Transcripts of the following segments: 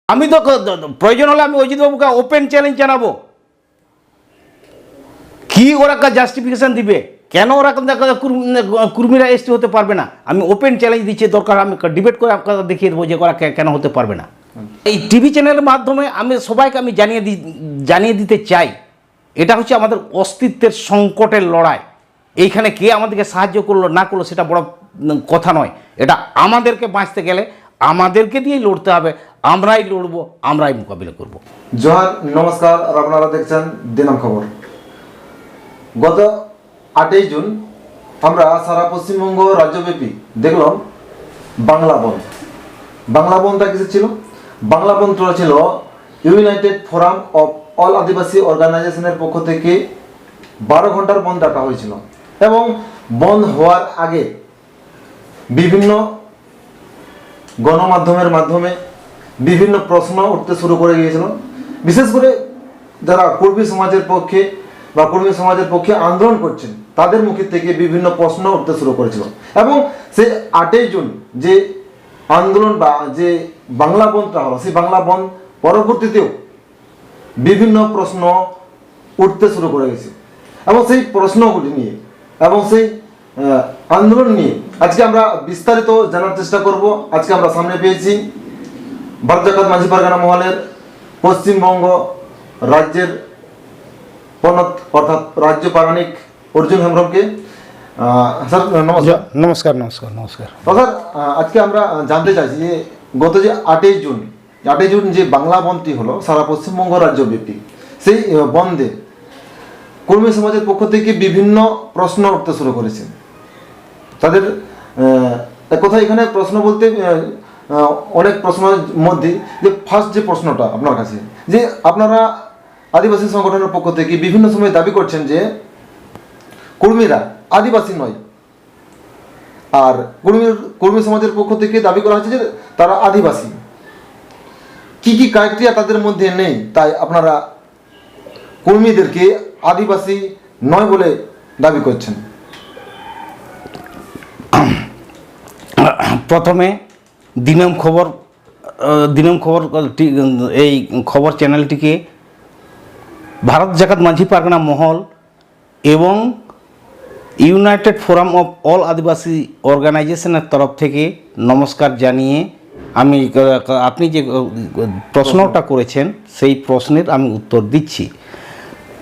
আমি তো প্রয়োজন হলে আমি অজিতবাবুকে ওপেন চ্যালেঞ্জ জানাবো, কি ওরা জাস্টিফিকেশন দিবে, কেন ওরা কুর্মীরা এসটি হতে পারবে না। আমি ওপেন চ্যালেঞ্জ দিচ্ছি, দরকার আমি ডিবেট করে আপনারা দেখিয়ে দেবো যে ওরা কেন হতে পারবে না। এই টিভি চ্যানেলের মাধ্যমে আমি সবাইকে আমি জানিয়ে দিতে চাই, এটা হচ্ছে আমাদের অস্তিত্বের সংকটের লড়াই। এইখানে কে আমাদেরকে সাহায্য করলো না করলো সেটা বড় কথা নয়, এটা আমাদেরকে বাঁচতে গেলে আমাদেরকে দিয়েই লড়তে হবে। আমরাই লড়বো, আমরাই মোকাবিলা করব। জোহার, নমস্কার। আর আপনারা দেখছেন দিনাম খবর। গত 8ই জুন আমরা সারা পশ্চিমবঙ্গ রাজ্যব্যাপী দেখলাম বাংলা বন্ধ। বাংলা বন্ধটা কিছু ছিল? বাংলা বন্ধটা ছিল ইউনাইটেড ফোরাম অফ অল আদিবাসী অর্গানাইজেশনের পক্ষ থেকে 12 ঘন্টার বন্ধ ডাকা হয়েছিল। এবং বন্ধ হওয়ার আগে বিভিন্ন গণমাধ্যমের মাধ্যমে বিভিন্ন প্রশ্ন উঠতে শুরু করে গিয়েছিল। বিশেষ করে যারা কর্মী সমাজের পক্ষে বা কর্মী সমাজের পক্ষে আন্দোলন করছেন তাদের মুখে থেকে বিভিন্ন প্রশ্ন উঠতে শুরু করেছিল। এবং সেই 8ই জুন যে আন্দোলন বা যে বাংলা বন্ধটা হলো, সেই বাংলা বন্ধ পরবর্তীতেও বিভিন্ন প্রশ্ন উঠতে শুরু করে গেছে। এবং সেই প্রশ্নগুলি নিয়ে এবং সেই আন্দোলন নিয়ে আজকে আমরা বিস্তারিত জানার চেষ্টা করব। আজকে আমরা সামনে পেয়েছি ভারত জাকাত মাঝি পারগানা মহলের পশ্চিমবঙ্গ রাজ্যের প্রণত অর্থাৎ রাজ্য পারানিক অর্জুন হেমব্রমকে। স্যার নমস্কার। নমস্কার নমস্কার নমস্কার। স্যার, আজকে আমরা জানতে চাইছি যে গত যে 8ই জুন যে বাংলা বন্ধটি হলো সারা পশ্চিমবঙ্গ রাজ্যব্যাপী, সেই বন্ধে কর্মী সমাজের পক্ষ থেকে বিভিন্ন প্রশ্ন উঠতে শুরু করেছে। তাদের এক কথা এখানে প্রশ্ন বলতে অনেক প্রশ্নের মধ্যে যে ফার্স্ট যে প্রশ্নটা আপনার কাছে, যে আপনারা আদিবাসী সংগঠনের পক্ষ থেকে বিভিন্ন সময় দাবি করছেন যে কর্মীরা আদিবাসী নয়, আর কর্মী সমাজের পক্ষ থেকে দাবি করা হচ্ছে যে তারা আদিবাসী। কি কি ক্রাইটেরিয়া তাদের মধ্যে নেই তাই আপনারা কর্মীদেরকে আদিবাসী নয় বলে দাবি করছেন? প্রথমে দিনম খবর এই খবর চ্যানেলটিকে ভারত জাকাত মাঝি পারগানা মহল এবং ইউনাইটেড ফোরাম অফ অল আদিবাসী অর্গানাইজেশনের তরফ থেকে নমস্কার জানিয়ে আমি আপনি যে প্রশ্নটা করেছেন সেই প্রশ্নের আমি উত্তর দিচ্ছি।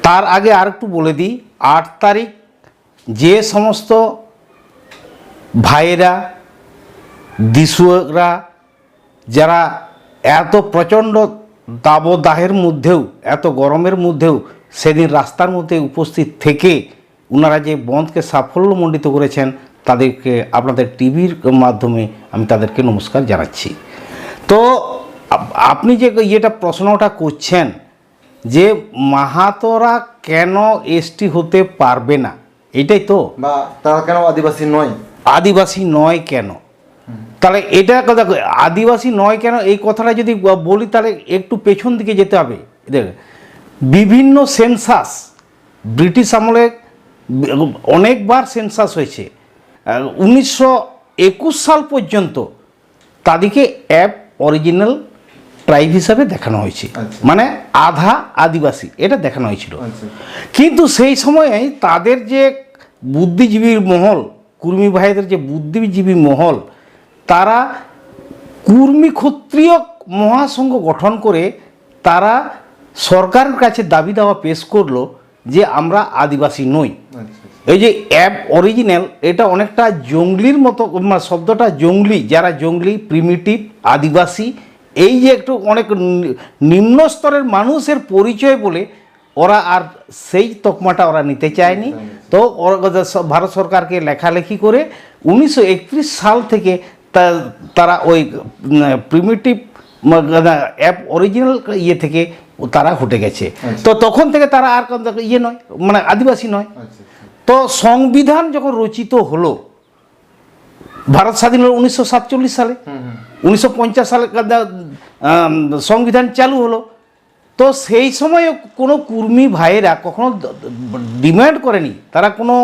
তার আগে আর একটু বলে দিই, 8 তারিখ যে সমস্ত ভাইয়েরা দিশুরা যারা এত প্রচণ্ড দাবদাহের মধ্যেও এত গরমের মধ্যেও সেদিন রাস্তার মধ্যে উপস্থিত থেকে ওনারা যে বন্ধকে সাফল্যমণ্ডিত করেছেন তাদেরকে আপনাদের টিভির মাধ্যমে আমি তাদেরকে নমস্কার জানাচ্ছি। তো আপনি যে প্রশ্নটা করছেন যে মাহাতোরা কেন এসটি হতে পারবে না, এটাই তো, বা তারা কেন আদিবাসী নয়? আদিবাসী নয় কেন, তাহলে এটা কথা আদিবাসী নয় কেন এই কথাটা যদি বলি তাহলে একটু পেছন দিকে যেতে হবে। বিভিন্ন সেন্সাস ব্রিটিশ আমলে অনেকবার সেন্সাস হয়েছে। 1921 সাল পর্যন্ত তাদেরকে অরিজিনাল ট্রাইব হিসাবে দেখানো হয়েছে, মানে আধা আদিবাসী এটা দেখানো হয়েছিল। কিন্তু সেই সময়ে তাদের যে বুদ্ধিজীবীর মহল, কুর্মী ভাইদের যে বুদ্ধিজীবী মহল, তারা কুর্মী ক্ষত্রিয় মহাসংঘ গঠন করে তারা সরকারের কাছে দাবি দাওয়া পেশ করলো যে আমরা আদিবাসী নই। এই যে অরিজিনাল এটা অনেকটা জঙ্গলির মতো, শব্দটা জঙ্গলি, যারা জঙ্গলি প্রিমিটিভ আদিবাসী, এই যে একটু অনেক নিম্ন স্তরের মানুষের পরিচয় বলে ওরা আর সেই তকমাটা ওরা নিতে চায়নি। তো ভারত সরকারকে লেখালেখি করে 1931 সাল থেকে তারা ওই প্রিমিটিভ অরিজিনাল থেকে তারা হটে গেছে। তো তখন থেকে তারা আর নয়, মানে আদিবাসী নয়। তো সংবিধান যখন রচিত হলো, ভারত স্বাধীন হলো 1947 সালে, 1950 সালে সংবিধান চালু হলো। তো সেই সময় কোনো কুর্মী ভাইয়েরা কখনো ডিমান্ড করেনি, তারা কোনো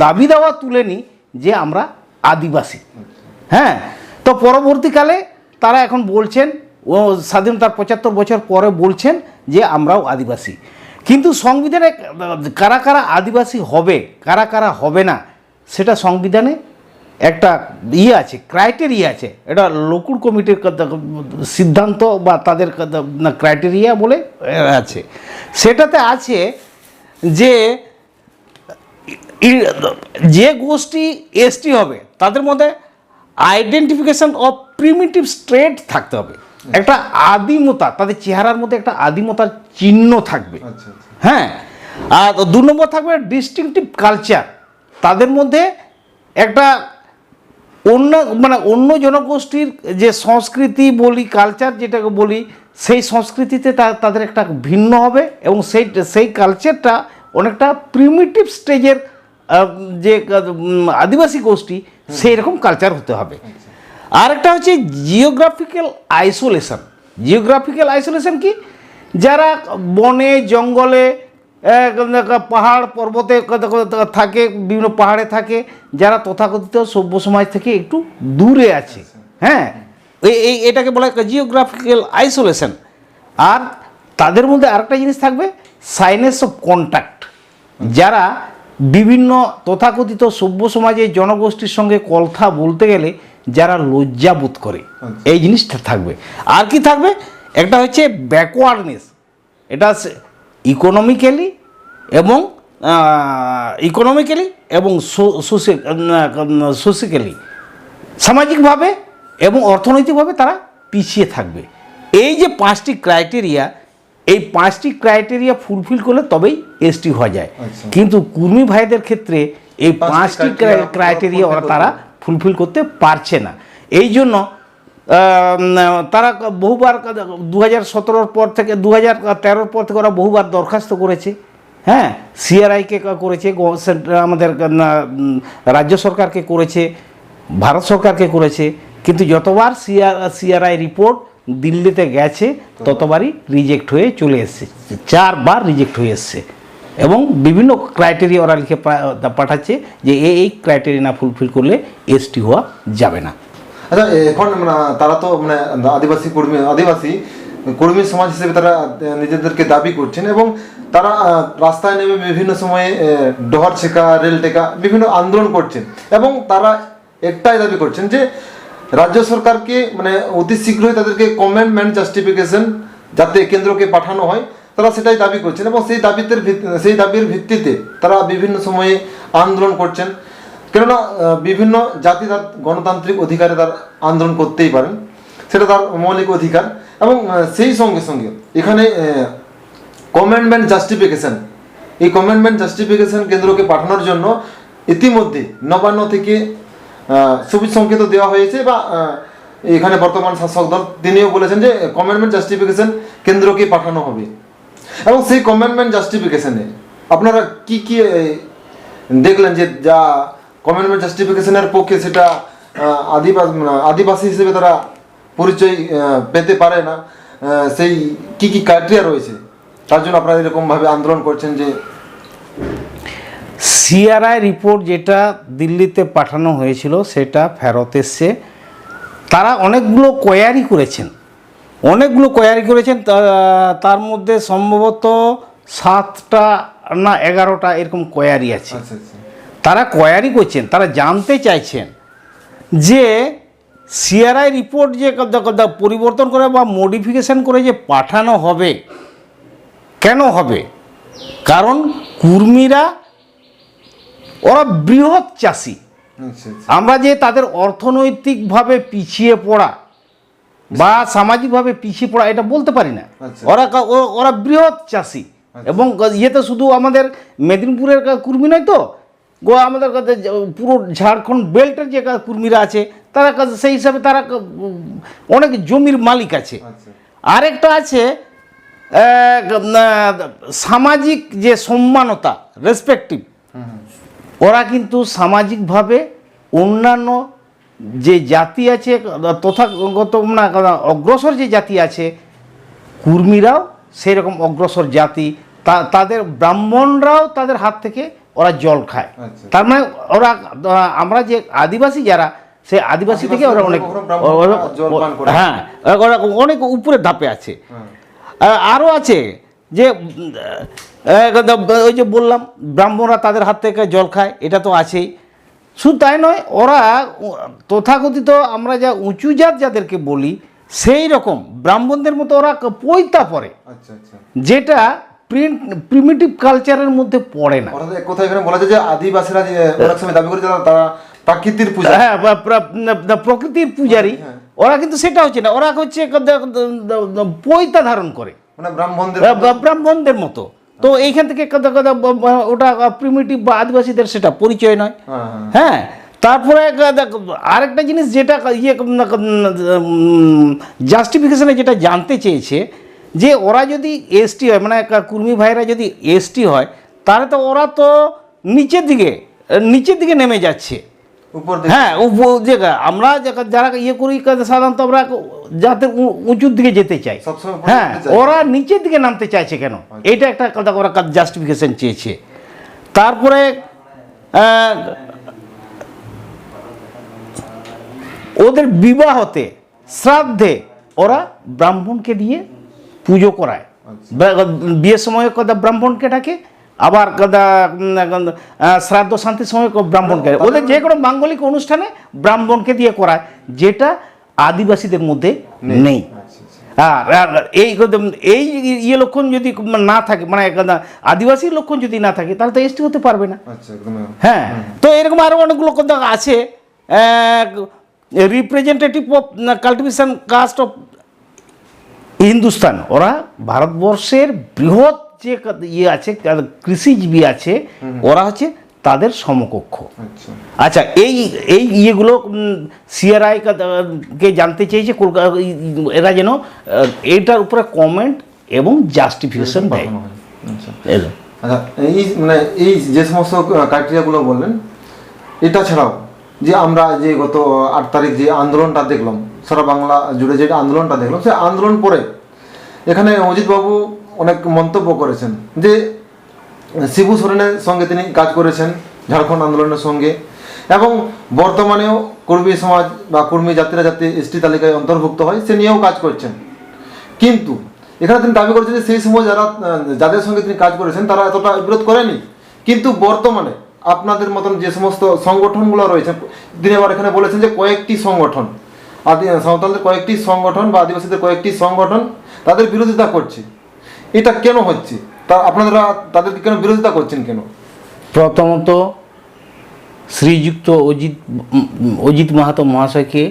দাবি দাওয়া তুলেনি যে আমরা আদিবাসী। হ্যাঁ, তো পরবর্তীকালে তারা এখন বলছেন ও স্বাধীনতার 75 বছর পরে বলছেন যে আমরাও আদিবাসী। কিন্তু সংবিধানে কারা কারা আদিবাসী হবে, কারা কারা হবে না, সেটা সংবিধানে একটা আছে, ক্রাইটেরিয়া আছে। এটা লোকুর কমিটির সিদ্ধান্ত বা তাদের ক্রাইটেরিয়া বলে আছে। সেটাতে আছে যে যে গোষ্ঠী এসটি হবে তাদের মধ্যে আইডেন্টিফিকেশন অফ প্রিমিটিভ স্টেট থাকতে হবে, একটা আদিমতা, তাদের চেহারার মধ্যে একটা আদিমতার চিহ্ন থাকবে। হ্যাঁ, আর 2 নম্বর থাকবে ডিস্টিংটিভ কালচার, তাদের মধ্যে একটা অন্য জনগোষ্ঠীর যে সংস্কৃতি বলি, কালচার যেটাকে বলি, সেই সংস্কৃতিতে তাদের একটা ভিন্ন হবে এবং সেই কালচারটা অনেকটা প্রিমিটিভ স্টেজের যে আদিবাসী গোষ্ঠী সেই রকম কালচার হতে হবে। আরেকটা হচ্ছে জিওগ্রাফিক্যাল আইসোলেশন। জিওগ্রাফিক্যাল আইসোলেশন কি, যারা বনে জঙ্গলে পাহাড় পর্বতে থাকে, বিভিন্ন পাহাড়ে থাকে, যারা তথাকথিত সভ্য সমাজ থেকে একটু দূরে আছে। হ্যাঁ, এটাকে বলা হয় জিওগ্রাফিক্যাল আইসোলেশন। আর তাদের মধ্যে আরেকটা জিনিস থাকবে সাইনেস অফ কন্ট্যাক্ট, যারা বিভিন্ন তথাকথিত সভ্য সমাজের জনগোষ্ঠীর সঙ্গে কথা বলতে গেলে যারা লজ্জা বোধ করে, এই জিনিসটা থাকবে। আর কি থাকবে, একটা হচ্ছে ব্যাকওয়ার্ডনেস, এটা ইকোনমিক্যালি এবং সোশিক্যালি, সামাজিকভাবে এবং অর্থনৈতিকভাবে তারা পিছিয়ে থাকবে। এই যে 5টি ক্রাইটেরিয়া, এই 5টি ক্রাইটেরিয়া ফুলফিল করলে তবেই এসটি হওয়া যায়। কিন্তু কুর্মী ভাইদের ক্ষেত্রে এই 5টি ক্রাইটেরিয়া তারা ফুলফিল করতে পারছে না। এই জন্য তারা বহুবার 2017 পর থেকে 2013 পর থেকে ওরা বহুবার দরখাস্ত করেছে। হ্যাঁ, সিআরআইকে করেছে, আমাদের রাজ্য সরকারকে করেছে, ভারত সরকারকে করেছে, কিন্তু যতবার সিআরআই রিপোর্ট দিল্লিতে গেছে ততবারই রিজেক্ট হয়ে চলে এসছে, 4 বার রিজেক্ট হয়ে এসছে। এবং বিভিন্ন ক্রাইটেরিয়া ওরা লিখে পাঠাচ্ছে যে এই ক্রাইটেরিয়া না ফুলফিল করলে এসটি হওয়া যাবে না। আচ্ছা, এখন তারা তো আদিবাসী কর্মী সমাজ হিসেবে তারা নিজেদেরকে দাবি করছেন এবং তারা রাস্তায় নেমে বিভিন্ন সময়ে ডহর ছেকা, রেল টেকা বিভিন্ন আন্দোলন করছেন এবং তারা একটাই দাবি করছেন যে রাজ্য সরকারকে অতি শীঘ্রই তাদেরকে কমেন্টমেন্ট জাস্টিফিকেশন যাতে কেন্দ্রকে পাঠানো হয়, তারা সেটাই দাবি করছেন এবং সেই দাবির ভিত্তিতে তারা বিভিন্ন সময়ে আন্দোলন করছেন। কেননা বিভিন্ন জাতি তার গণতান্ত্রিক অধিকারে তার আন্দোলন করতেই পারেন, সেটা তার মৌলিক অধিকার। এবং সেই সঙ্গে সঙ্গে এখানে কমেন্টমেন্ট জাস্টিফিকেশন, এই কমেন্টমেন্ট জাস্টিফিকেশন কেন্দ্রকে পাঠানোর জন্য ইতিমধ্যে নবান্ন থেকে সবুজ সংকেত দেওয়া হয়েছে বা এখানে বর্তমান শাসক দল তিনিও বলেছেন যে কমেন্টমেন্ট জাস্টিফিকেশন কেন্দ্রকে পাঠানো হবে। এবং সেই কমেন্টমেন্ট জাস্টিফিকেশনে আপনারা কি কি দেখলেন যে যা কমেন্টমেন্ট জাস্টিফিকেশনের পক্ষে সেটা আদিবাসী হিসেবে তারা পরিচয় পেতে পারে না, সেই কি কি ক্রাইটেরিয়া রয়েছে তার জন্য আপনারা এরকমভাবে আন্দোলন করছেন? যে সিআরআই রিপোর্ট যেটা দিল্লিতে পাঠানো হয়েছিল সেটা ফেরত এসছে। তারা অনেকগুলো কোয়ারি করেছেন, তার মধ্যে সম্ভবত 7টা না 11টা এরকম কোয়ারি আছে। তারা কোয়ারি করছেন, তারা জানতে চাইছেন যে সিআরআই রিপোর্ট যে পরিবর্তন করে বা মডিফিকেশন করে যে পাঠানো হবে, কেন হবে? কারণ কুর্মীরা ওরা বৃহৎ চাষি। আমরা যে তাদের অর্থনৈতিকভাবে পিছিয়ে পড়া বা সামাজিকভাবে পিছিয়ে পড়া এটা বলতে পারি না। ওরা বৃহৎ চাষি এবং ইয়েতে শুধু আমাদের মেদিনীপুরের কুর্মী নয় তো, আমাদের পুরো ঝাড়খণ্ড বেল্টের যে কুর্মীরা আছে তারা সেই হিসাবে তারা অনেক জমির মালিক আছে। আরেকটা আছে সামাজিক যে সম্মানতা, রেসপেক্টিভ, ওরা কিন্তু সামাজিকভাবে অন্যান্য যে জাতি আছে তথাগত অগ্রসর যে জাতি আছে, কুর্মীরাও সেই রকম অগ্রসর জাতি, তাদের ব্রাহ্মণরাও তাদের হাত থেকে ওরা জল খায়। তার মানে আমরা যে আদিবাসী যারা সেই আদিবাসী থেকে ওরা অনেক জল পান করে। হ্যাঁ ওরা অনেক উপরে ধাপে আছে। আরও আছে যে ওই যে বললাম ব্রাহ্মণরা তাদের হাত থেকে জল খায়, এটা তো আছেই। শুধু তাই নয়, ওরা তথাকথিত আমরা যা উঁচু জাত যাদেরকে বলি সেই রকম ব্রাহ্মণদের মতো ওরা পৈতা পরে, আচ্ছা আচ্ছা। যেটা প্রিমিটিভ কালচারের মধ্যে পড়ে না। অর্থাৎ এক কথা এখানে বলা যায় যে আদিবাসীরা যে অনেক সময় দাবি করে যে তারা প্রাকৃতির পূজা, হ্যাঁ প্রকৃতির পূজারী, ওরা কিন্তু সেটা হচ্ছে না, ওরা হচ্ছে পৈতা ধারণ করে মানে ব্রাহ্মণদের ব্রাহ্মণদের মতো। তো এইখান থেকে ওটা প্রিমিটিভ বা আদিবাসীদের সেটা পরিচয় নয়। হ্যাঁ, তারপরে আরেকটা জিনিস যেটা জাস্টিফিকেশনে যেটা জানতে চেয়েছে যে ওরা যদি এসটি হয়, মানে কুর্মী ভাইরা যদি এসটি হয়, তাহলে তো ওরা তো নিচের দিকে নেমে যাচ্ছে। হ্যাঁ, আমরা যারা করি সাধারণত আমরা যাতে উঁচুর দিকে যেতে চাই, হ্যাঁ ওরা নিচের দিকে নামতে চাইছে কেন, এইটা একটা কথা ওরা জাস্টিফিকেশন চেয়েছে। তারপরে ওদের বিবাহতে শ্রাদ্ধে ওরা ব্রাহ্মণকে দিয়ে পুজো করায়, বিয়ের সময় কথা ব্রাহ্মণকে ডাকে, আবার শ্রাদ্ধ শান্তির সময় ব্রাহ্মণকে, ওদের যে কোনো মাঙ্গলিক অনুষ্ঠানে ব্রাহ্মণকে দিয়ে করায়, যেটা আদিবাসীদের মধ্যে নেই। আর এই লক্ষণ যদি না থাকে, মানে আদিবাসীর লক্ষণ যদি না থাকে, তাহলে তো এসটি হতে পারবে না। হ্যাঁ, তো এরকম আরও অনেকগুলো কথা আছে। Representative of cultivation caste of Hindustan, ওরা ভারতবর্ষের বৃহৎ যে আছে কৃষিজীবী আছে, ওরা হচ্ছে তাদের সমকক্ষ। আচ্ছা, এই ইয়েগুলো সিআরআই কে জানতে চেয়েছে এরা যেন এটার উপরে কমেন্ট এবং জাস্টিফিকেশন দেয়। আচ্ছা, এই যে সমস্ত ক্রাইটেরিয়াগুলো বললেন, এটা ছাড়াও যে আমরা যে গত 8 তারিখ যে আন্দোলনটা দেখলাম, সারা বাংলা জুড়ে যে আন্দোলনটা দেখলাম, সেই আন্দোলন পরে এখানে অজিতবাবু অনেক মন্তব্য করেছেন যে শিবু সোরেনের সঙ্গে তিনি কাজ করেছেন ঝাড়খণ্ড আন্দোলনের সঙ্গে, এবং বর্তমানেও কর্মী সমাজ বা কর্মী জাতিরা যাতে এসটি তালিকায় অন্তর্ভুক্ত হয় সে নিয়েও কাজ করছেন। কিন্তু এখানে তিনি দাবি করেছেন যে সেই সময় যাদের সঙ্গে তিনি কাজ করেছেন তারা এতটা বিরোধ করেনি, কিন্তু বর্তমানে আপনাদের মতন যে সমস্ত সংগঠনগুলো রয়েছে, তিনি আবার এখানে বলেছেন যে কয়েকটি সংগঠন, সাঁওতালদের কয়েকটি সংগঠন বা আদিবাসীদের কয়েকটি সংগঠন তাদের বিরোধিতা করছে। এটা কেন হচ্ছে? আপনারা তাদেরকে কেন বিরোধিতা করছেন কেন? প্রথমত শ্রীযুক্ত অজিত মাহাতো মহাশয়কে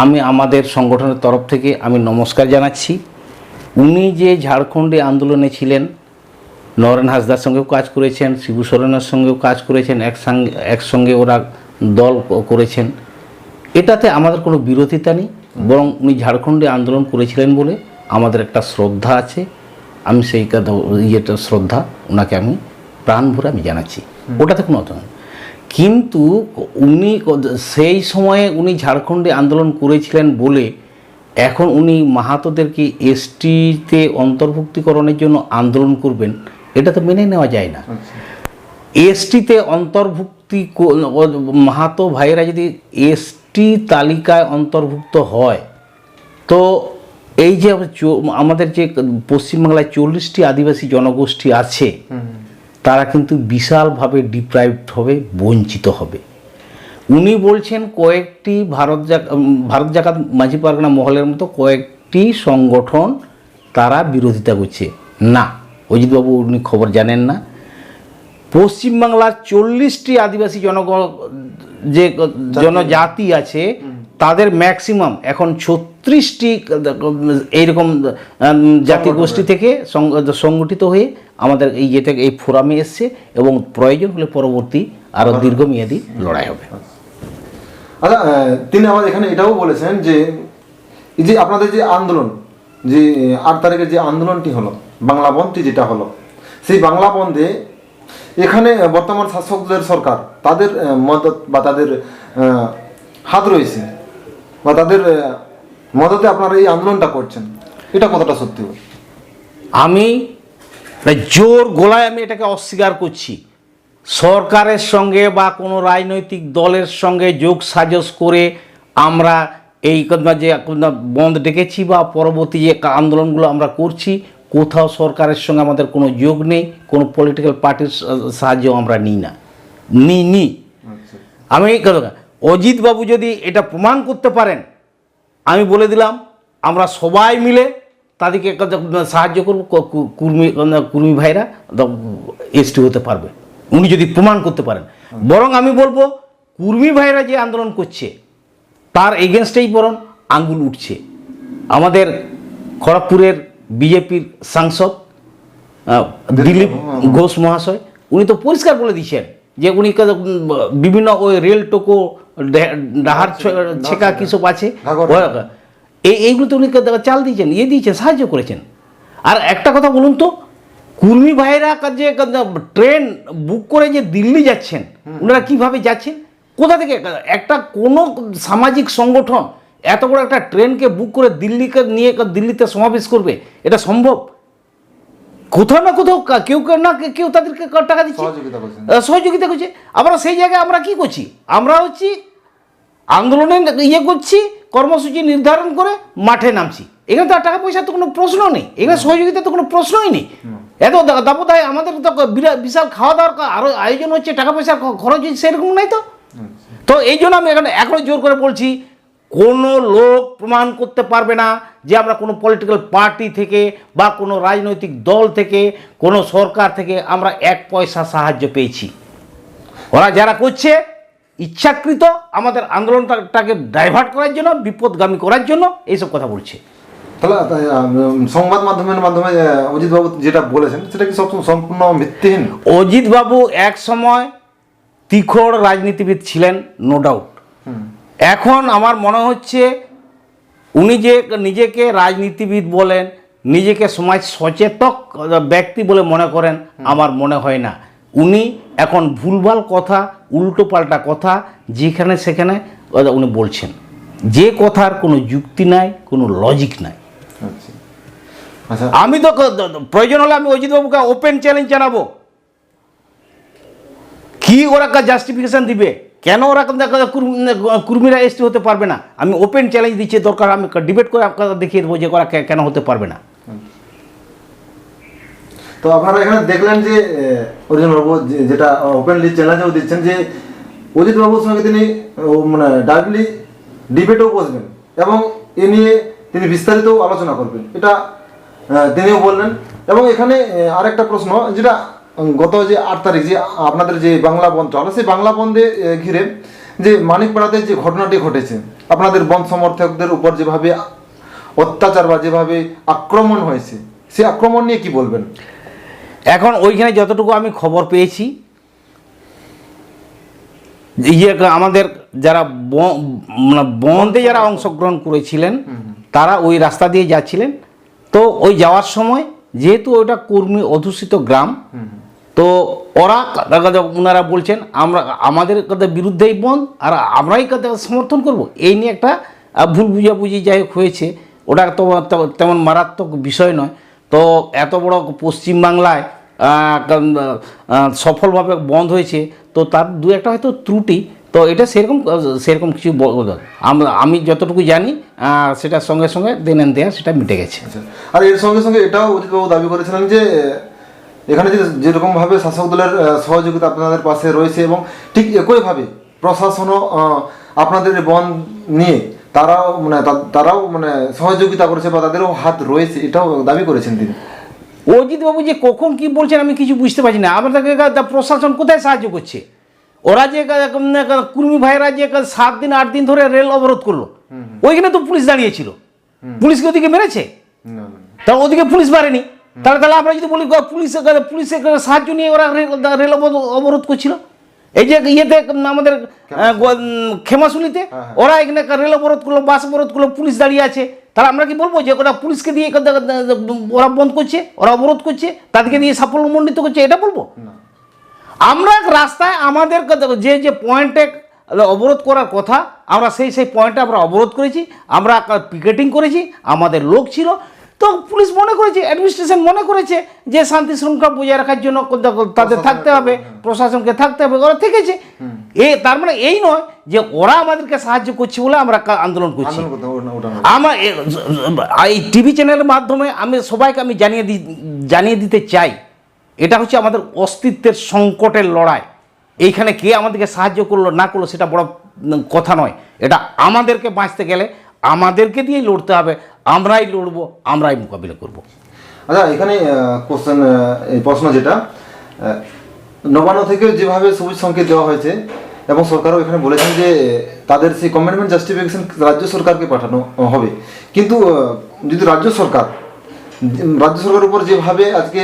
আমি আমাদের সংগঠনের তরফ থেকে আমি নমস্কার জানাচ্ছি। উনি যে ঝাড়খণ্ডে আন্দোলনে ছিলেন, নরেন হাসদার সঙ্গেও কাজ করেছেন, শিবু সোরেনের সঙ্গেও কাজ করেছেন, একসঙ্গে ওরা দল করেছেন, এটাতে আমাদের কোনো বিরোধিতা নেই। বরং উনি ঝাড়খণ্ডে আন্দোলন করেছিলেন বলে আমাদের একটা শ্রদ্ধা আছে। আমি সেই শ্রদ্ধা ওনাকে আমি প্রাণ ভরে আমি জানাচ্ছি, ওটাতে কোনো অর্থ নেই। কিন্তু উনি সেই সময়ে উনি ঝাড়খণ্ডে আন্দোলন করেছিলেন বলে এখন উনি মাহাতোদেরকে এসটিতে অন্তর্ভুক্তিকরণের জন্য আন্দোলন করবেন, এটা তো মেনে নেওয়া যায় না। এসটিতে অন্তর্ভুক্তি মাহাতো ভাইয়েরা যদি এসটি তালিকায় অন্তর্ভুক্ত হয়, তো এই যে আমাদের যে পশ্চিমবাংলায় 40টি আদিবাসী জনগোষ্ঠী আছে, তারা কিন্তু বিশালভাবে ডিপ্রাইভড হবে, বঞ্চিত হবে। উনি বলছেন কয়েকটি ভারত জাকাত মাঝি পারগনা মহলের মতো কয়েকটি সংগঠন তারা বিরোধিতা করছে। না, অজিতবাবু উনি খবর জানেন না। পশ্চিমবাংলার 40টি আদিবাসী যে জনজাতি আছে, তাদের ম্যাক্সিমাম এখন 36টি এইরকম জাতিগোষ্ঠী থেকে সংগঠিত হয়ে আমাদের এই ফোরামে এসছে, এবং প্রয়োজন হলে পরবর্তী আরও দীর্ঘমেয়াদী লড়াই হবে। আচ্ছা, তিনি আবার এখানে এটাও বলেছেন যে এই যে আপনাদের যে আন্দোলন, যে 8 তারিখের যে আন্দোলনটি হলো, বাংলা বন্ধটি যেটা হলো, সেই বাংলা বন্ধে এখানে বর্তমান শাসকদের সরকার তাদের মদত বা তাদের হাত রয়েছে, বা তাদের মদতে আপনারা এই আন্দোলনটা করছেন, এটা কতটা সত্যি? আমি জোর গলায় আমি এটাকে অস্বীকার করছি। সরকারের সঙ্গে বা কোনো রাজনৈতিক দলের সঙ্গে যোগ সাজস করে আমরা এই যে বন্ধ ডেকেছি বা পরবর্তী যে আন্দোলনগুলো আমরা করছি, কোথাও সরকারের সঙ্গে আমাদের কোনো যোগ নেই, কোনো পলিটিক্যাল পার্টির সাহায্য আমরা নিই না, নিই। আমি অজিতবাবু যদি এটা প্রমাণ করতে পারেন, আমি বলে দিলাম আমরা সবাই মিলে তাদেরকে সাহায্য করব, কুর্মী ভাইরা এসটি হতে পারবে, উনি যদি প্রমাণ করতে পারেন। বরং আমি বলবো কুর্মী ভাইরা যে আন্দোলন করছে তার এগেনস্টেই বরং আঙ্গুল উঠছে। আমাদের খড়গপুরের বিজেপির সাংসদ দিলীপ ঘোষ মহাশয়, উনি তো পরিষ্কার বলে দিয়েছেন যে উনি বিভিন্ন ওই রেল টোকো ডাহার ছেঁকা কিসব আছে, এইগুলো তো উনি চাল দিয়েছেন, দিয়েছেন, সাহায্য করেছেন। আর একটা কথা বলুন তো, কুর্মী ভাইরা যে ট্রেন বুক করে যে দিল্লি যাচ্ছেন, ওনারা কিভাবে যাচ্ছেন, কোথা থেকে? একটা কোনো সামাজিক সংগঠন এত বড় একটা ট্রেনকে বুক করে দিল্লিকে নিয়ে দিল্লিতে সমাবেশ করবে, এটা সম্ভব? কোথাও না কোথাও কেউ না কেউ তাদেরকে টাকা দিচ্ছে, সহযোগিতা করছে। আমরা সেই জায়গায় আমরা কি করছি? আমরা হচ্ছে আন্দোলনে করছি, কর্মসূচি নির্ধারণ করে মাঠে নামছি। এখানে তো টাকা পয়সার তো কোনো প্রশ্ন নেই, এখানে সহযোগিতা তো কোনো প্রশ্নই নেই। এত দাবদায় আমাদের তো বিশাল খাওয়া দাওয়ার আরও আয়োজন হচ্ছে, টাকা পয়সার খরচ হচ্ছে, সেরকম নাই তো। তো এই জন্য আমি এখনো জোর করে বলছি, কোনো লোক প্রমাণ করতে পারবে না যে আমরা কোনো পলিটিক্যাল পার্টি থেকে বা কোনো রাজনৈতিক দল থেকে, কোনো সরকার থেকে আমরা 1 পয়সা সাহায্য পেয়েছি। ওরা যারা করছে ইচ্ছাকৃত আমাদের আন্দোলনটাকে ডাইভার্ট করার জন্য, বিপদগামী করার জন্য এইসব কথা বলছে। তাহলে সংবাদ মাধ্যমের মাধ্যমে অজিতবাবু যেটা বলেছেন সেটা কি সম্পূর্ণ ভিত্তিহীন? অজিতবাবু এক সময় তিখড় রাজনীতিবিদ ছিলেন, নো ডাউট। এখন আমার মনে হচ্ছে উনি যে নিজেকে রাজনীতিবিদ বলেন, নিজেকে সমাজ সচেতক ব্যক্তি বলে মনে করেন, আমার মনে হয় না। উনি এখন ভুলভাল কথা, উল্টোপাল্টা কথা যেখানে সেখানে উনি বলছেন, যে কথার কোনো যুক্তি নাই, কোনো লজিক নাই। আমি তো প্রয়োজন হলে আমি অজিতবাবুকে ওপেন চ্যালেঞ্জ জানাবো, কি ওরা জাস্টিফিকেশন দিবে, কেন ওরা কুর্মীরা এসটি হতে পারবে না। আমি ওপেন চ্যালেঞ্জ দিচ্ছি, দরকার আমি ডিবেট করে আপনারা দেখিয়ে দেবো যে ওরা কেন হতে পারবে না। তো আপনারা এখানে দেখলেন যে অর্জুনবাবু যেটা ওপেনলি চ্যালেঞ্জও দিচ্ছেন যে অজিতবাবুর সঙ্গে তিনি মানে ডাইরেক্টলি ডিবেটেও বসবেন এবং এ নিয়ে তিনি বিস্তারিত আলোচনা করবেন, এটা তিনিও বললেন। এবং এখানে আরেকটা প্রশ্ন, যেটা গত যে 8 তারিখ যে আপনাদের যে বাংলা বন্ধ হলো, সেই বাংলা বন্ধে ঘিরে যে মানিকপাড়াতে যে ঘটনাটি ঘটেছে, আপনাদের বন্ধ সমর্থকদের উপর যেভাবে অত্যাচার বা যেভাবে আক্রমণ হয়েছে, সেই আক্রমণ নিয়ে কি বলবেন? এখন ওইখানে যতটুকু আমি খবর পেয়েছি, আমাদের যারা বন্ধে যারা অংশগ্রহণ করেছিলেন তারা ওই রাস্তা দিয়ে যাচ্ছিলেন। তো ওই যাওয়ার সময় যেহেতু ওইটা কর্মী অধ্যুষিত গ্রাম, তো ওনারা বলছেন আমরা আমাদের বিরুদ্ধেই বন্ধ আর আমরাই সমর্থন করব, এই নিয়ে একটা ভুল বুঝাবুঝি যাই হোক হয়েছে। ওটা তো তেমন মারাত্মক বিষয় নয়। তো এত বড় পশ্চিমবাংলায় সফলভাবে বন্ধ হয়েছে, তো তার দু একটা হয়তো ত্রুটি, তো এটা সেরকম কিছু আমি যতটুকু জানি সেটার সঙ্গে সঙ্গে দেন দেয়া সেটা মিটে গেছে। আর এর সঙ্গে সঙ্গে এটাও অজিতবাবু দাবি করেছিলেন যে এখানে যেরকমভাবে শাসক দলের সহযোগিতা আপনাদের পাশে রয়েছে এবং ঠিক একইভাবে প্রশাসনও আপনাদের বন্ধ নিয়ে তারাও সহযোগিতা করেছে বা তাদেরও হাত রয়েছে, এটাও দাবি করেছেন তিনি। অজিতবাবু যে কখন কি বলছেন আমি কিছু বুঝতে পারছি না। আমাদেরকে প্রশাসন কোথায় সাহায্য করছে? ওরা যে কুর্মী ভাইরা যে 7 দিন 8 দিন ধরে রেল অবরোধ করলো, ওইখানে তো পুলিশ দাঁড়িয়েছিল, পুলিশকে ওদিকে মেরেছে? তা ওদিকে পুলিশ মারেনি, তাহলে আমরা যদি বলি পুলিশের সাহায্য নিয়ে ওরা রেল অবরোধ করছিল। এই যে ইয়েতে আমাদের খেমাশুলিতে ওরা এখানে রেল অবরোধ করলো, বাস অবরোধ করলো, পুলিশ দাঁড়িয়ে আছে, তাহলে আমরা কি বলবো যে ওরা পুলিশকে দিয়ে ওরা বন্ধ করছে, ওরা অবরোধ করছে, তাদেরকে দিয়ে সাফল্যমণ্ডিত করছে, এটা বলবো? আমরা রাস্তায় আমাদের যে পয়েন্টে অবরোধ করার কথা, আমরা সেই পয়েন্টে আমরা অবরোধ করেছি, আমরা পিকেটিং করেছি, আমাদের লোক ছিল। তো তো পুলিশ মনে করেছে, অ্যাডমিনিস্ট্রেশন মনে করেছে যে শান্তি শৃঙ্খলা বজায় রাখার জন্য তাদের থাকতে হবে, প্রশাসনকে থাকতে হবে, ওরা থেকেছে। তার মানে এই নয় যে ওরা আমাদেরকে সাহায্য করছে বলে আমরা আন্দোলন করছি। আমার এই টিভি চ্যানেলের মাধ্যমে আমি সবাইকে জানিয়ে দিতে চাই, এটা হচ্ছে আমাদের অস্তিত্বের সংকটের লড়াই। এইখানে কে আমাদেরকে সাহায্য করলো না করলো সেটা বড় কথা নয়, এটা আমাদেরকে বাঁচতে গেলে আমাদেরকে দিয়েই লড়তে হবে, আমরাই লড়বো, আমরাই মোকাবিলা করব। আচ্ছা, এখানে প্রশ্ন যেটা নবান্ন থেকে যেভাবে সবুজ সংকেত দেওয়া হয়েছে এবং সরকারও এখানে বলেছেন যে তাদের সেই কমিটমেন্ট জাস্টিফিকেশন রাজ্য সরকারকে পাঠানো হবে, কিন্তু যদি রাজ্য সরকারের উপর যেভাবে আজকে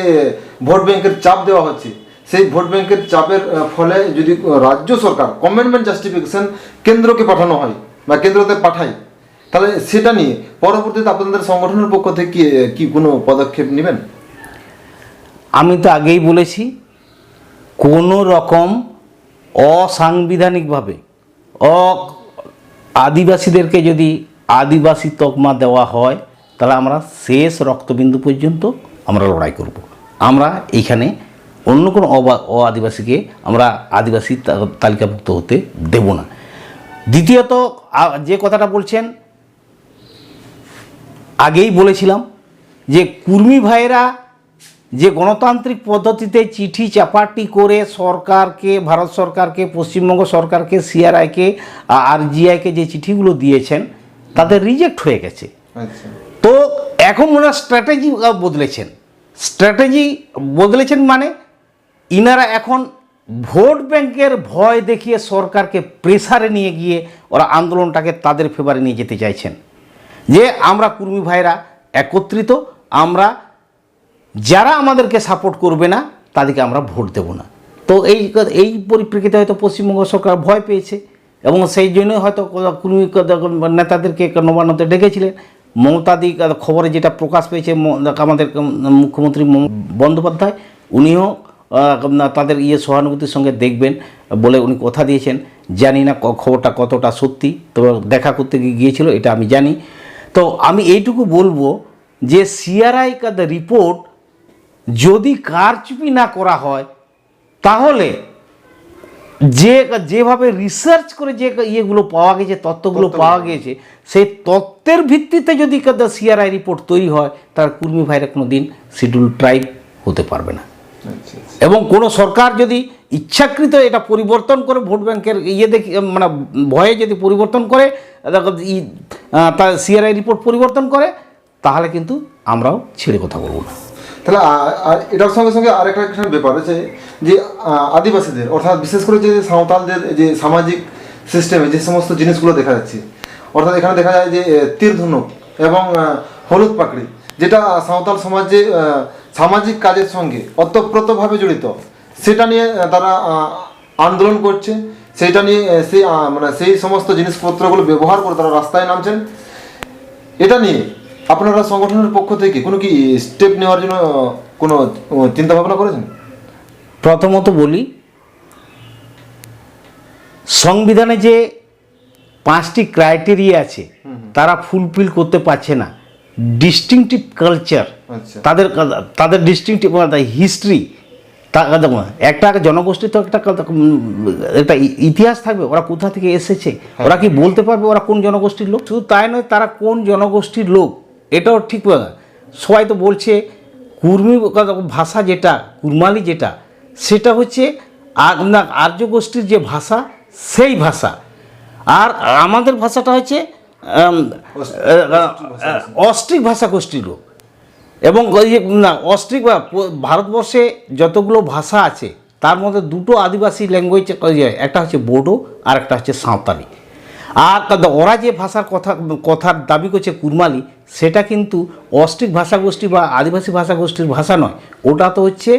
ভোট ব্যাংকের চাপ দেওয়া হচ্ছে, সেই ভোট ব্যাংকের চাপের ফলে যদি রাজ্য সরকার কমিটমেন্ট জাস্টিফিকেশন কেন্দ্রকে পাঠানো হয় বা কেন্দ্রতে পাঠায়, তাহলে সেটা নিয়ে পরবর্তীতে আপনাদের সংগঠনের পক্ষ থেকে কি কোনো পদক্ষেপ নেবেন? আমি তো আগেই বলেছি, কোনো রকম অসাংবিধানিকভাবে আদিবাসীদেরকে যদি আদিবাসী তকমা দেওয়া হয়, তাহলে আমরা শেষ রক্তবিন্দু পর্যন্ত আমরা লড়াই করব। আমরা এইখানে অন্য কোনো আদিবাসীকে আমরা আদিবাসী তালিকাভুক্ত হতে দেব না। দ্বিতীয়ত, যে কথাটা বলছেন, আগেই বলেছিলাম যে কুর্মী ভাইয়েরা যে গণতান্ত্রিক পদ্ধতিতে চিঠি চাপাটি করে সরকারকে, ভারত সরকারকে, পশ্চিমবঙ্গ সরকারকে, সিআরআইকে, আরজিআইকে যে চিঠিগুলো দিয়েছেন তাদের রিজেক্ট হয়ে গেছে। তো এখন ওনারা স্ট্র্যাটেজি বদলেছেন মানে ইনারা এখন ভোট ব্যাংকের ভয় দেখিয়ে সরকারকে প্রেসারে নিয়ে গিয়ে ওরা আন্দোলনটাকে তাদের ফেভারে নিয়ে যেতে চাইছেন, যে আমরা কুর্মী ভাইরা একত্রিত, আমরা যারা আমাদেরকে সাপোর্ট করবে না তাদেরকে আমরা ভোট দেব না। তো এই পরিপ্রেক্ষিতে হয়তো পশ্চিমবঙ্গ সরকার ভয় পেয়েছে এবং সেই জন্যই হয়তো কুর্মী নেতাদেরকে নবান্নতে ডেকেছিলেন। মমতাদি খবরে যেটা প্রকাশ পেয়েছে, আমাদের মুখ্যমন্ত্রী বন্দ্যোপাধ্যায় উনিও তাদের সহানুভূতির সঙ্গে দেখবেন বলে উনি কথা দিয়েছেন। জানি না খবরটা কতটা সত্যি, তবে দেখা করতে গিয়েছিল এটা আমি জানি। তো আমি এইটুকু বলবো যে সিআরআই রিপোর্ট যদি কারচুপি না করা হয়, তাহলে যেভাবে রিসার্চ করে যে ইয়েগুলো পাওয়া গেছে, তথ্যগুলো পাওয়া গিয়েছে, সেই তথ্যের ভিত্তিতে যদি সিআরআই রিপোর্ট তৈরি হয়, তার কুর্মী ভাইরা কোনো দিন শিডিউল ট্রাইব হতে পারবে না। এবং কোনো সরকার যদি ইচ্ছাকৃত এটা পরিবর্তন করে, ভোট ব্যাংকের মানে ভয়ে যদি পরিবর্তন করে, তার সিআরআই রিপোর্ট পরিবর্তন করে, তাহলে কিন্তু আমরাও ছেড়ে কথা বলবো না। তাহলে এটার সঙ্গে সঙ্গে আরেকটা ব্যাপার আছে যে আদিবাসীদের, অর্থাৎ বিশেষ করে যে সাঁওতালদের যে সামাজিক সিস্টেমে যে সমস্ত জিনিসগুলো দেখা যাচ্ছে, অর্থাৎ এখানে দেখা যায় যে তীর ধনুক এবং হলুদ পাকড়ি, যেটা সাঁওতাল সমাজে সামাজিক কাজের সঙ্গে ওতপ্রোতভাবে জড়িত, সেটা নিয়ে তারা আন্দোলন করছে, সেটা নিয়ে সেই সমস্ত জিনিসপত্রগুলো ব্যবহার করে তারা রাস্তায় নামছেন। এটা নিয়ে আপনারা সংগঠনের পক্ষ থেকে কোনো কি স্টেপ নেওয়ার জন্য কোনো চিন্তা ভাবনা করেছেন? প্রথমত বলি, সংবিধানে যে 5টি ক্রাইটেরিয়া আছে তারা ফুলফিল করতে পারছে না। ডিস্টিংটিভ কালচার, তাদের ডিস্টিংটিভ হিস্ট্রি, একটা জনগোষ্ঠীর তো একটা ইতিহাস থাকবে, ওরা কোথা থেকে এসেছে, ওরা কি বলতে পারবে ওরা কোন জনগোষ্ঠীর লোক। শুধু তাই নয়, তারা কোন জনগোষ্ঠীর লোক এটাও ঠিক। সবাই তো বলছে কুর্মী ভাষা যেটা, কুর্মালি যেটা, সেটা হচ্ছে আর্য গোষ্ঠীর যে ভাষা, সেই ভাষা। আর আমাদের ভাষাটা হচ্ছে অস্ট্রিক ভাষা গোষ্ঠীর লোক। এবং অস্ট্রিক বা ভারতবর্ষে যতগুলো ভাষা আছে তার মধ্যে দুটো আদিবাসী ল্যাঙ্গুয়েজ, একটা হচ্ছে বোডো আর একটা হচ্ছে সাঁওতালি। আর ওরা যে কথার দাবি করছে কুর্মালি, সেটা কিন্তু অস্ট্রিক ভাষাগোষ্ঠী বা আদিবাসী ভাষাগোষ্ঠীর ভাষা নয়, ওটা তো হচ্ছে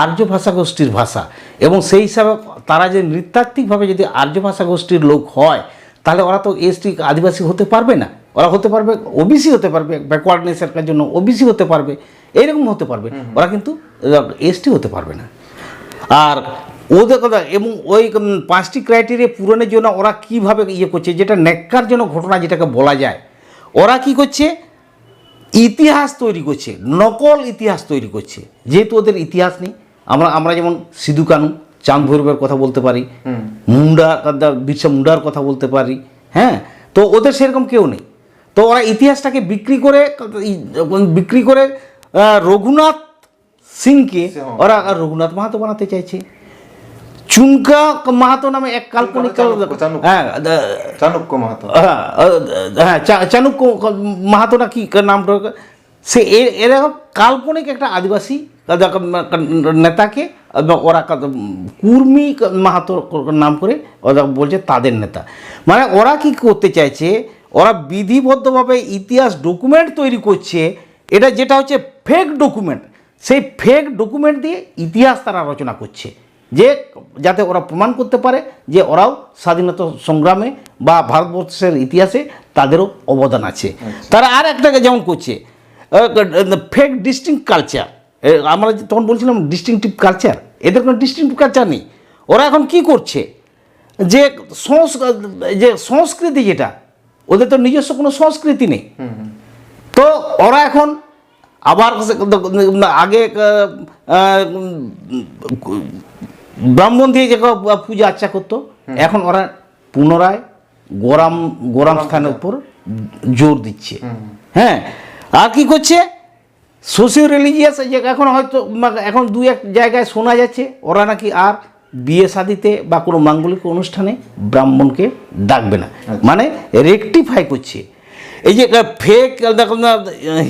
আর্য ভাষাগোষ্ঠীর ভাষা। এবং সেই হিসাবে তারা যে নৃতাত্ত্বিকভাবে যদি আর্য ভাষাগোষ্ঠীর লোক হয়, তাহলে ওরা তো এসটি আদিবাসী হতে পারবে না। ওরা হতে পারবে ওবিসি হতে পারবে, ব্যাকওয়ার্ডনেসের জন্য ওবিসি হতে পারবে, এইরকম হতে পারবে, ওরা কিন্তু এসটি হতে পারবে না। আর ওদের কথা, এবং ওই 5টি ক্রাইটেরিয়া পূরণের জন্য ওরা কীভাবে করছে, যেটা ন্যাক্কারজনক ঘটনা যেটাকে বলা যায়, ওরা কি করছে, ইতিহাস তৈরি করছে, নকল ইতিহাস তৈরি করছে, যেহেতু ওদের ইতিহাস নেই। আমরা যেমন সিধু কানু, চাঁদ ভৈরবের কথা বলতে পারি, বিরসা মুন্ডার কথা বলতে পারি, হ্যাঁ, তো ওদের সেরকম কেউ নেই। তো ওরা ইতিহাসটাকে বিক্রি করে রঘুনাথ সিংকে ওরা রঘুনাথ মাহাতো বানাতে চাইছে। চুনকা মাহাতো নামে এক কাল্পনিক, হ্যাঁ চাণক্য মাহাতো, হ্যাঁ চাণক্য মাহাতো না কি নাম, সে এরকম কাল্পনিক একটা আদিবাসী নেতাকে ওরা কুর্মি মাহাতো নাম করে ওরা বলছে তাদের নেতা। মানে ওরা কি করতে চাইছে, ওরা বিধিবদ্ধভাবে ইতিহাস ডকুমেন্ট তৈরি করছে, এটা যেটা হচ্ছে ফেক ডকুমেন্ট। সেই ফেক ডকুমেন্ট দিয়ে ইতিহাস তারা রচনা করছে, যে যাতে ওরা প্রমাণ করতে পারে যে ওরাও স্বাধীনতা সংগ্রামে বা ভারতবর্ষের ইতিহাসে তাদেরও অবদান আছে। তারা আর একটাকে যেমন করছে ফেক ডিস্টিংক্ট কালচার। আমরা তখন বলছিলাম ডিস্টিংটিভ কালচার, এদের কোনো ডিস্টিংটিভ কালচার নেই। ওরা এখন কি করছে, যে সংস্কৃতি যেটা, ওদের তো নিজস্ব কোনো সংস্কৃতি নেই। তো ওরা এখন আবার আগে ব্রাহ্মণ দিয়ে যে পূজা আর্চা করতো, এখন ওরা পুনরায় গোরাম স্থানের উপর জোর দিচ্ছে। হ্যাঁ, আর কি করছে, সোশিও রিলিজিয়াস, যে এখন হয়তো এখন দু এক জায়গায় শোনা যাচ্ছে ওরা নাকি আর বিয়ে শাদিতে বা কোনো মাঙ্গলিক অনুষ্ঠানে ব্রাহ্মণকে ডাকবে না, মানে রেকটিফাই করছে। এই যে ফেক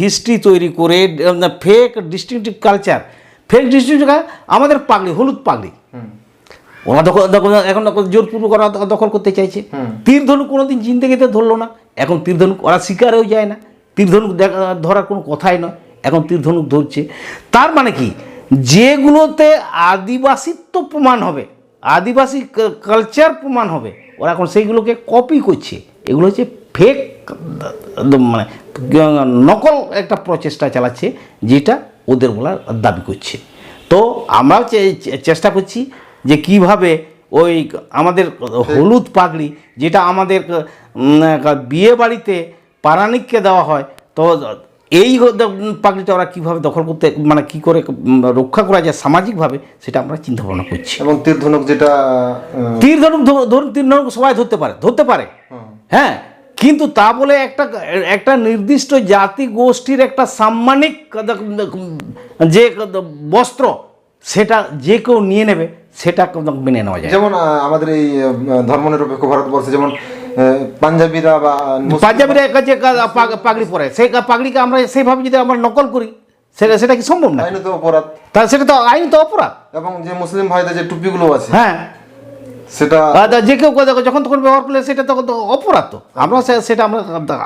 হিস্ট্রি তৈরি করে, ফেক ডিস্টিংটিভ কালচার, আমাদের পাগড়ি, হলুদ পাগড়ি, ওরা এখন জোরপূর্বক ওরা দখল করতে চাইছে। তীর ধনুক কোনোদিন জিন্দেগিতে ধরলো না, এখন তীর ধনুক ওরা শিকারেও যায় না, তীর ধনুক ধরার কোনো কথাই নয়, এখন তীর ধনুক ধরছে। তার মানে কি, যেগুলোতে আদিবাসিত্ব প্রমাণ হবে, আদিবাসী কালচার প্রমাণ হবে, ওরা এখন সেইগুলোকে কপি করছে। এগুলো হচ্ছে ফেক, মানে নকল একটা প্রচেষ্টা চালাচ্ছে, যেটা ওদের বলার দাবি করছে। তো আমরাও চেষ্টা করছি যে কিভাবে ওই আমাদের হলুদ পাগড়ি, যেটা আমাদের বিয়ে বাড়িতে পারানিককে দেওয়া হয়, তো এই পাগড়িটা ওরা কীভাবে দখল করতে, মানে কী করে রক্ষা করা যায় সামাজিকভাবে, সেটা আমরা চিন্তা ভাবনা করছি। এবং তীর ধনুক, যেটা তীর ধনুক সবাই ধরতে পারে, হ্যাঁ, কিন্তু তা বলে একটা নির্দিষ্ট জাতি গোষ্ঠীর একটা সাম্মানিক যে বস্ত্র, সেটা যে কেউ নিয়ে নেবে, সেটা মেনে নেওয়া যায়। যেমন আমাদের এই ধর্মনিরপেক্ষ ভারতবর্ষে যেমন পাঞ্জাবিরা যে পাগড়ি পরে, সেই পাগড়িকে আমরা সেইভাবে যদি আমরা নকল করি, সেটা কি সম্ভব না? আইনত অপরাধ, সেটা তো আইনত অপরাধ। এবং যে মুসলিম ভাইদের যে টুপিগুলো আছে, হ্যাঁ, সেটা যে কেউ যখন তখন ব্যবহার করলে সেটা তখন তো অপরাধ। তো আমরা সেটা আমরা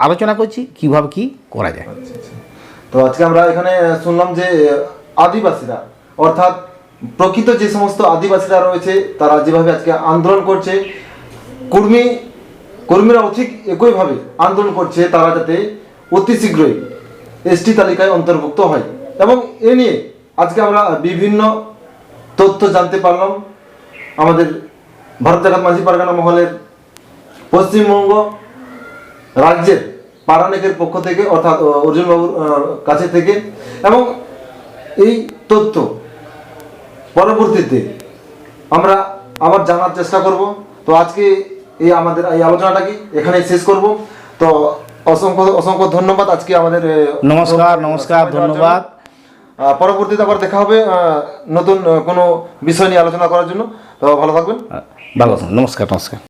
আলোচনা করছি কিভাবে কি করা যায়। তো আজকে আমরা এখানে শুনলাম যে আদিবাসীরা, অর্থাৎ প্রকৃত যে সমস্ত আদিবাসীরা রয়েছে, তারা যেভাবে আজকে আন্দোলন করছে, কর্মীরাও ঠিক একইভাবে আন্দোলন করছে, তারা যাতে অতি শীঘ্রই এসটি তালিকায় অন্তর্ভুক্ত হয়। এবং এ নিয়ে আজকে আমরা বিভিন্ন তথ্য জানতে পারলাম আমাদের ভারত জাগাত মাঝি পারগানা মহলের পশ্চিমবঙ্গ রাজ্যের পারানিকের পক্ষ থেকে, অর্থাৎ অর্জুন বাবুর কাছে থেকে। এবং এই তথ্য পরবর্তীতে আমরা আবার জানার চেষ্টা করব। তো আজকে আমাদের এই আলোচনাটাকে এখানেই শেষ করব। তো অসংখ্য ধন্যবাদ আজকে আমাদের, নমস্কার, ধন্যবাদ। পরবর্তীতে আবার দেখা হবে নতুন কোনো বিষয় নিয়ে আলোচনা করার জন্য। তো ভালো থাকবেন। নমস্কার।